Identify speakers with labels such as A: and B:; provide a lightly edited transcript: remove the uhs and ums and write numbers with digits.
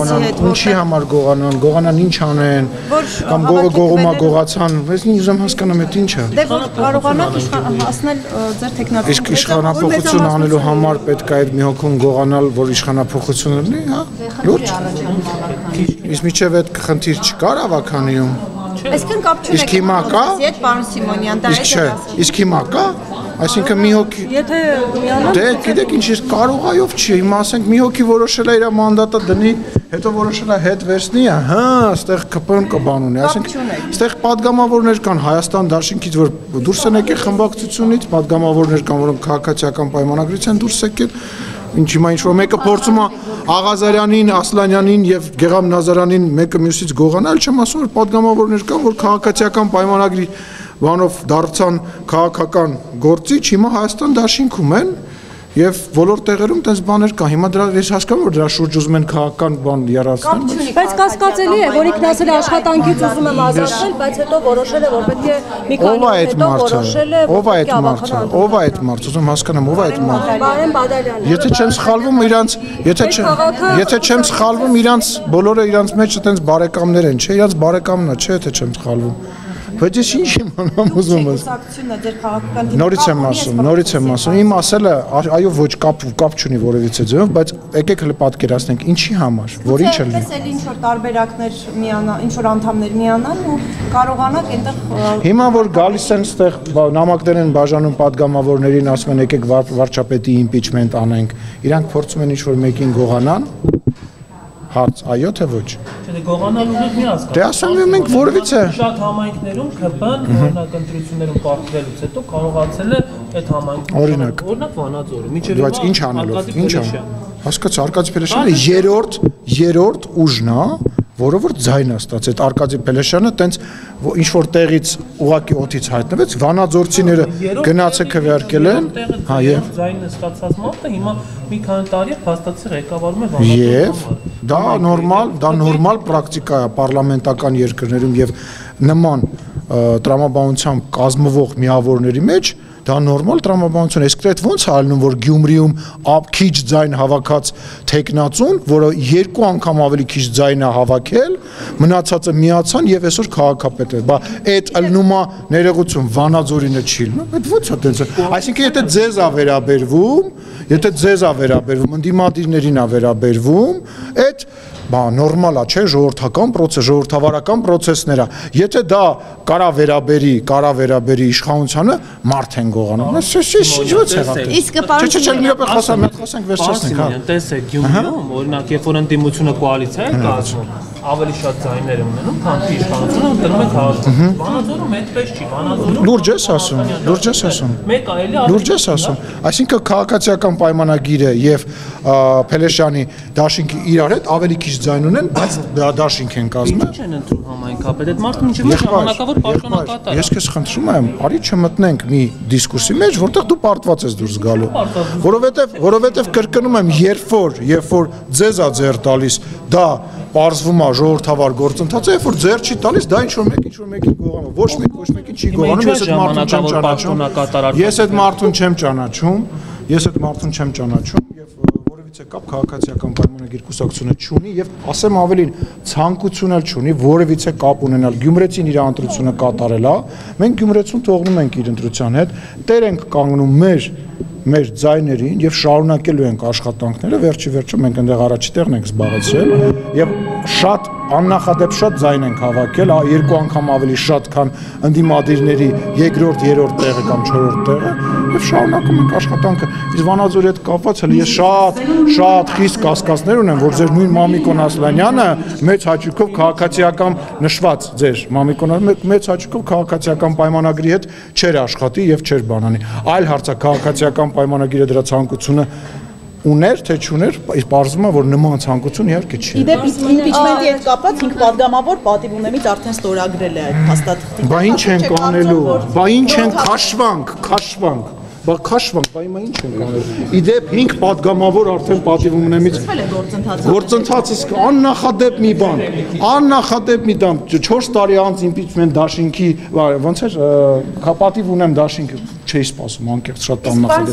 A: Ինչի համար գողանան, գողանան ինչ անեն, կամ գողումա գողացան, ես ուզում հասկանամ այդ ինչա։
B: Դե որ կարողանաք հասնել ձեր տեխնատուն։
A: Իսկ իշխանապողություն անելու համար պետք է այդ մի հոգուն գողանալ, որ իշխանապողություն լինի, հա։ Լուրջ։ Իսկ միջև այդ խնդիր չկար ավականիում։
B: Այսինքն կապ չունեք։
A: Իսկ հիմա կա։
B: Ետ պարոն Սիմոնյան, դա է։
A: Իսկ հիմա կա։ Այսինքն մի հոգի
B: Եթե միանալ
A: Դե գիտեք ինչ կարող այով չի, հիմա ասենք մի հոգի որոշել է իր մանդատը դնի, հետո որոշել է հետ վերցնի, հա, այստեղ ԿՊ-ն կբան ունի, ասենք այստեղ падգամավորներ կան Հայաստան դաշինքից, որ դուրս են եկել խմբակցությունից, падգամավորներ կան, որոնք քաղաքացիական պայմանագրից են դուրս եկել, ինչ հիմա ինչ որ մեկը փորձում է Աղազարյանին, Ասլանյանին եւ Գեգամ Նազարյանին մեկը մյուսից գողանալ, չեմ ասում որ падգամավորներ կան, որ քաղաքացիական պայմանագրի բանով դարձան քաղաքական գործիչ, հիմա Հայաստան դաշինքում են եւ բոլոր տեղերում տես բաներ կա։ Հիմա դրա ես հասկանում որ դրա շուրջ ուզում են քաղաքական բան երազել։
C: Բայց կասկածելի է, որ ինքն ասել է աշխատանքից ուզում եմ ազատվել, բայց հետո որոշել է որ պետք է մի քանի օր հետո որոշել է
A: ով է այդ մարդը, ով է այդ մարդը, ուզում հասկանամ ով է այդ մարդը։
C: Բարեն Բադալյանն։
A: Եթե չեմ սխալվում իրանց, եթե չեմ սխալվում իրանց բոլորը իրանց մեջ այտենց բարեկամներ են, չէ, իրանց բարեկամն է, չէ, եթե չեմ սխալվում։ Բայց ես ինչ իմանամ ուզում ես։ Նորից եմ ասում, իմ ասելը այո ոչ կապ չունի որևիցե ձևով, բայց եկեք հələ պատկերացնենք ինչի համար, որ ինչ է լինի։
B: Ինչ որ տարբերակներ միանան, ինչ որ անդամներ միանան ու կարողանանք այնտեղ
A: Հիմա որ գալիս են այդտեղ նամակներ են բաժանում падգամավորներին, ասում են եկեք վարչապետի իմպիչմենտ անենք, իրանք փորձում են ինչ որ մեկին գողանան։ Հարց, այո թե ոչ։
D: Չէ, գողանալու հետ մի հասկանում։
A: Դե ասում եմ մենք որևիցե
D: Շատ համայնքներում ԿՊ-ն օրինակ ընտրություններում պարտվելուց հետո կարողացել է այդ համայնքում օրինակ Վանաձորը, միջև
A: Բայց ինչ անելով, ինչ ան։ Հասկաց Արկադի Փելեշյանը երրորդ ուժն է, որը որ ձայն է ստացել Արկադի Փելեշյանը, տենց ինչ որ տեղից ուղակի օդից հայտնվեց, Վանաձորցիները գնացել քվեարկել են, հա եւ
D: ձայնը ստացած մարդը հիմա մի քանի տարի փաստացի ղեկավարում է Վանաձորի։
A: Եվ դա նորմալ պրակտիկա է պարլամենտական երկրներում եւ նման տրամաբանությամբ կազմվող միավորների մեջ դա նորմալ տրամաբանություն է, իսկ այդ ոնց է ալնում, որ Գյումրիում քիչ ձայն հավաքած տեխնացուն, որը երկու անգամ ավելի քիչ ձայն է հավաքել, մնացածը միացան եւ այսօր քաղաքապետ է, բա այդ ըլնումա ներողություն Վանաձորինը չի լինում, այդ ոնց է տենց, այսինքն եթե ձեզ է վերաբերվում, ընդդիմադիրներին է վերաբերվում, այդ բա նորմալ է, չէ, ժողովրդավարական process-ներ է։ Եթե դա կարա վերաբերի իշխանությանը, մարդ են գողանում։ Ինչ եղավ։
B: Իսկ պարոն
A: Չէ, միապե խոսենք վերջացնենք, հա։
D: Տեսեք, Գյումրիում, օրինակ, երբ որ ընդդիմությունը կոալիցիա է կազմում, ավելի շատ ձայներ է ունենում, քան իշխանությունը ընտրում է քաղաքացիական։ Վանաձորում այդպես չի, Վանաձորում
A: Լուրջ ես ասում։
D: Մեկ այլի
A: Լուրջ ես ասում։ Այսինքն քաղաքացիական պայմանագիրը եւ Փելեշյանի դաշինքի իրար հետ ավելի քիչ ձայն ունեն, բայց դաշինք են կազմում։
D: Ինչ են ընտրում համայնքապետ, այդ մարդը մինչև ժամանակավոր պաշտոնակատար։
A: Ես քեզ խնդրում եմ, արի չմտնենք մի դիսկուրսի մեջ, որտեղ դու պարտված ես դուրս գալու։ Որովհետեւ կրկնում եմ, երբ որ ձեզ է ձեռ տալիս, դա պարզվում է ժողովրդավար գործընթաց, երբ որ ձեռ չի տալիս, դա ինչ որ մեկին գողանում, ոչ մեկին չի գողանում, ես այդ մարդուն չեմ ճանաչում, եւ որևիցե կապ քաղաքացիական պայմանագիր կուսակցությունը չունի եւ ասեմ ավելին ցանկություն էլ չունի որևիցե կապ ունենալ Գյումրեցին իր ընտրությունը կատարել է մենք Գյումրեցուն թողնում ենք իր ընտրության հետ տեր ենք կանգնում մեր ձայներին եւ շարունակելու ենք աշխատանքները վերջի մենք այնտեղ առաջի տեղն ենք զբաղեցրել եւ շատ աննախադեպ շատ ձայն ենք հավաքել երկու անգամ ավելի շատ քան ընդդիմադիրների երկրորդ երրորդ տեղը կամ չորրորդ տեղը եւ շարունակում ենք աշխատանքը իսկ Վանաձորի հետ կապված հələ ես շատ խիստ կասկածներ ունեմ որ ձեր նույն Մամիկոն Ասլանյանը մեծ հաճույքով քաղաքացիական նշված ձեր Մամիկոնը մեծ հաճույքով քաղաքացիական պայմանագրի հետ չեր աշխատի եւ չեր բանանի այլ հարցը քաղաքացիական պայմանագիրը դրա ցանկությունը ուներ թե չուներ, իսկ պարզվում է որ նման ցանկություն իհարկե չի։
E: Իդեպ իմպիչմենտի հետ կապված 5 падգամավոր պատիվ ունեմից արդեն ստորագրել է այդ փաստաթղթին։
A: Բա ինչ ենք անելու, բա ինչ ենք քաշվանք, բա քաշվանք, բա հիմա ինչ ենք անելու։ Իդեպ 5 падգամավոր արդեն պատիվ ունեմից գործընթացը աննախադեպ մի բան, 4 տարի անց իմպիչմենտ դաշինքի, ոնց էր, պատիվ ունեմ դաշինքը, չէի սպասում, անկեղծ շատ աննախադեպ։